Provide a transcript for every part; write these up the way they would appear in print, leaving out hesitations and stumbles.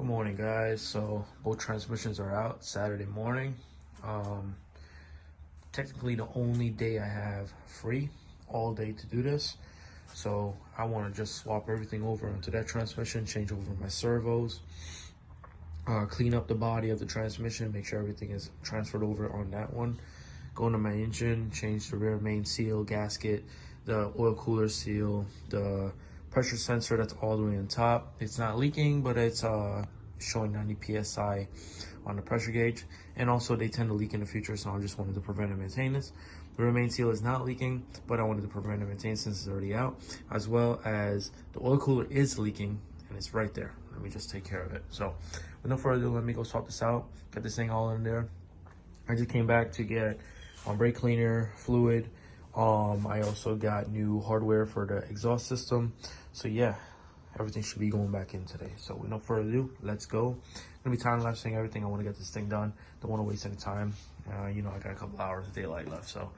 Good morning, guys. So both transmissions are out Saturday morning. Technically the only day I have free all day to do this. So I want to just swap everything over onto that transmission, change over my servos, clean up the body of the transmission, make sure everything is transferred over on that one. Go into my engine, change the rear main seal, gasket, the oil cooler seal, the pressure sensor that's all the way on top. It's not leaking, but it's showing 90 psi on the pressure gauge, and also they tend to leak in the future, so I just wanted to prevent maintenance. The rear main seal is not leaking, but I wanted to prevent maintenance since it's already out, as well as the oil cooler is leaking and it's right there. Let me just take care of it. So with no further ado, let me go swap this out, get this thing all in there. I just came back to get brake cleaner fluid. I also got new hardware for the exhaust system. So yeah, everything should be going back in today. So with no further ado, let's go. I'm gonna be time lapsing everything. I want to get this thing done. Don't want to waste any time. You know, I got a couple hours of daylight left. So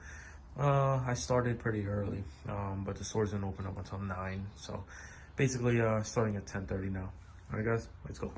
I started pretty early, but the stores didn't open up until 9. So basically starting at 10:30 now. All right, guys, let's go.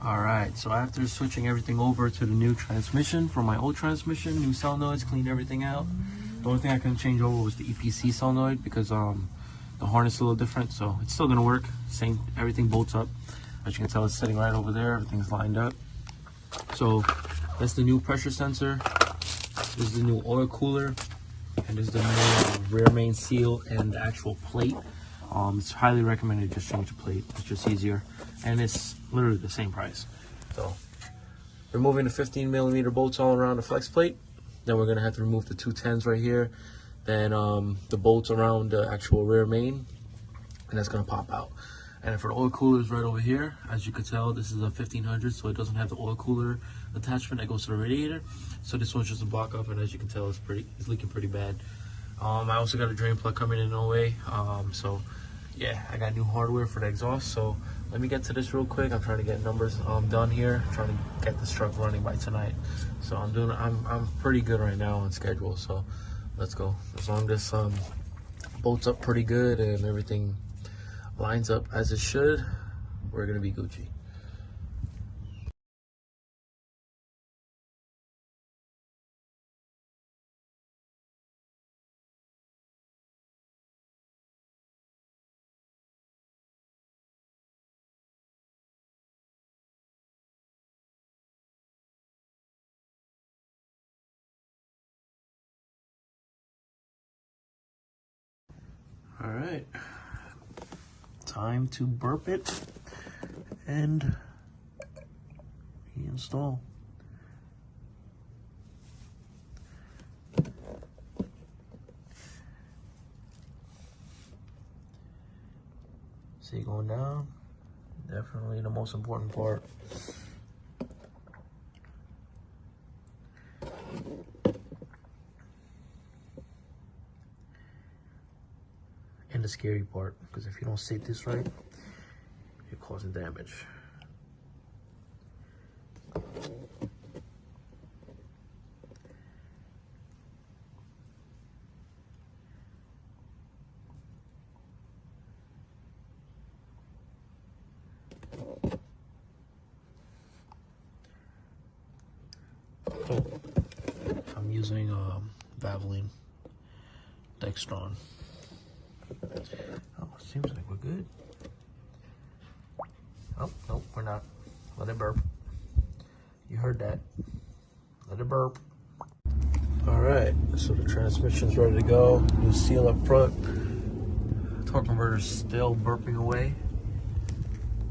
All right, so after switching everything over to the new transmission from my old transmission, new solenoids, cleaned everything out. The only thing I couldn't change over was the EPC solenoid because the harness is a little different, so it's still gonna work. Same, everything bolts up. As you can tell, it's sitting right over there. Everything's lined up. So that's the new pressure sensor. This is the new oil cooler, and this is the new rear main seal and the actual plate. It's highly recommended just change the plate. It's just easier, and it's literally the same price. So removing the 15mm bolts all around the flex plate. Then we're gonna have to remove the 210s right here. Then the bolts around the actual rear main, and that's gonna pop out. And for the oil cooler is right over here. As you can tell, this is a 1500, so it doesn't have the oil cooler attachment that goes to the radiator. So this one's just a block up, and as you can tell, it's leaking pretty bad. I also got a drain plug coming in no way. So yeah, I got new hardware for the exhaust. So let me get to this real quick. I'm trying to get numbers done here. I'm trying to get this truck running by tonight. So I'm pretty good right now on schedule. So let's go. As long as this bolts up pretty good and everything lines up as it should, we're gonna be Gucci. All right, time to burp it and install. See it going down? Definitely the most important part. And the scary part, because if you don't set this right, you're causing damage. Oh, I'm using Valvoline Dextron. Oh, seems like we're good. Oh, nope, we're not. Let it burp. You heard that. Let it burp. All right, so the transmission's ready to go. New seal up front. Torque converter's still burping away.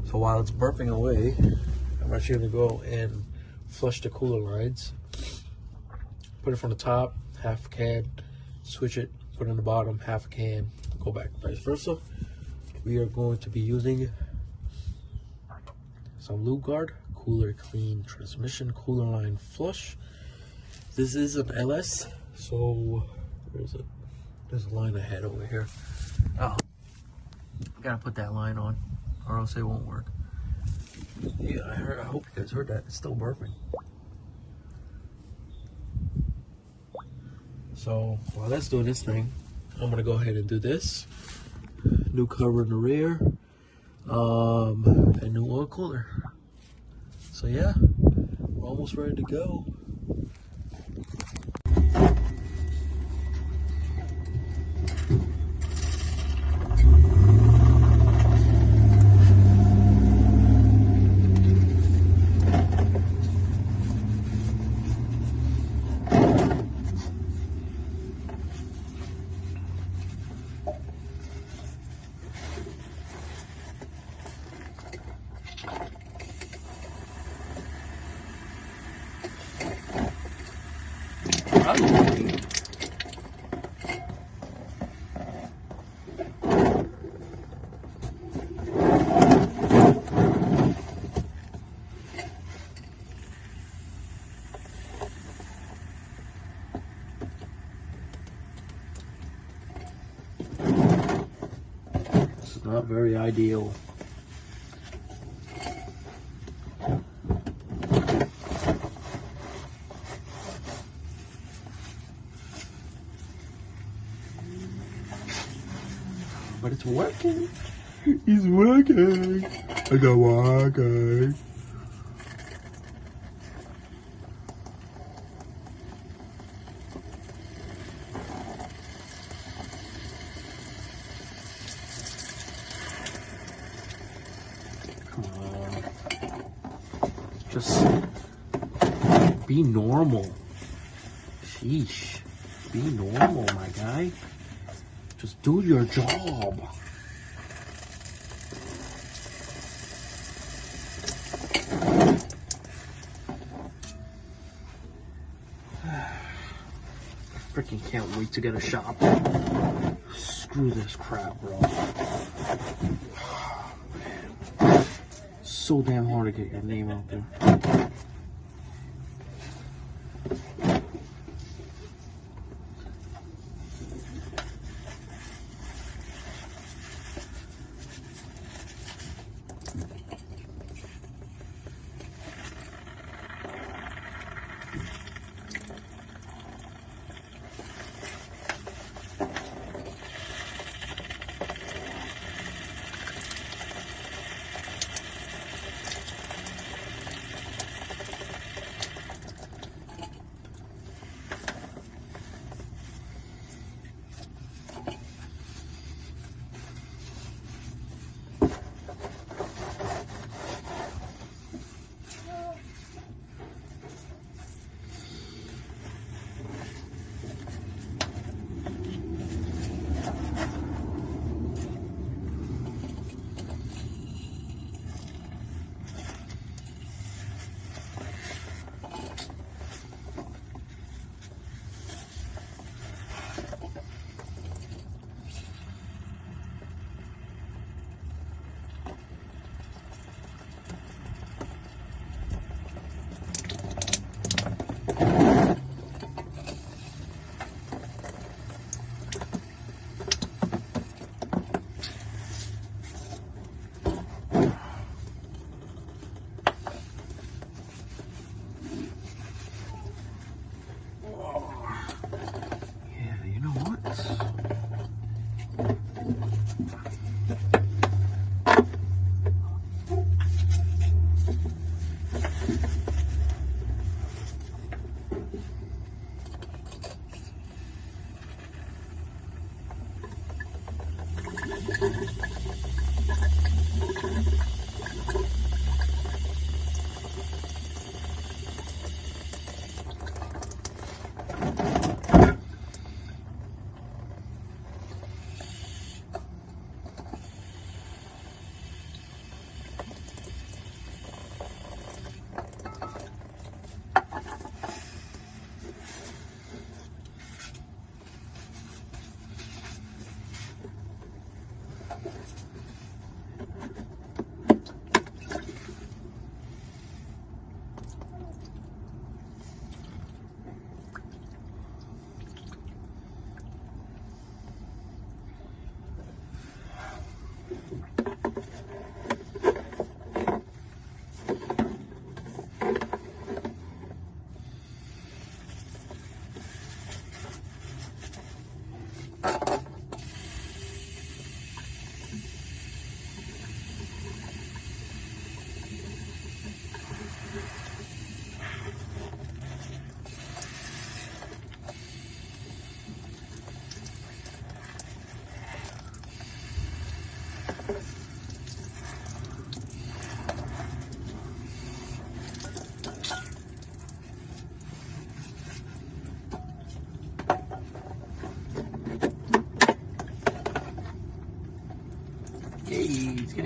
So while it's burping away, I'm actually gonna go and flush the cooler lines. Put it from the top, half a can, switch it, put it in the bottom, half a can, go back, vice versa. We are going to be using some lube guard, cooler clean transmission, cooler line flush. This is an LS, so where is it? There's a line ahead over here. Oh, gotta put that line on, or else it won't work. Yeah, I hope you guys heard that. It's still burping. So while that's doing this thing, I'm gonna go ahead and do this. New cover in the rear, and new oil cooler. So yeah, we're almost ready to go. This is not very ideal. But it's working. It's working. It's working. Come on. Just be normal. Sheesh. Be normal, my guy. Just do your job. I freaking can't wait to get a shop. Screw this crap, bro. Oh, man. So damn hard to get your name out there.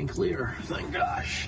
clear, thank gosh.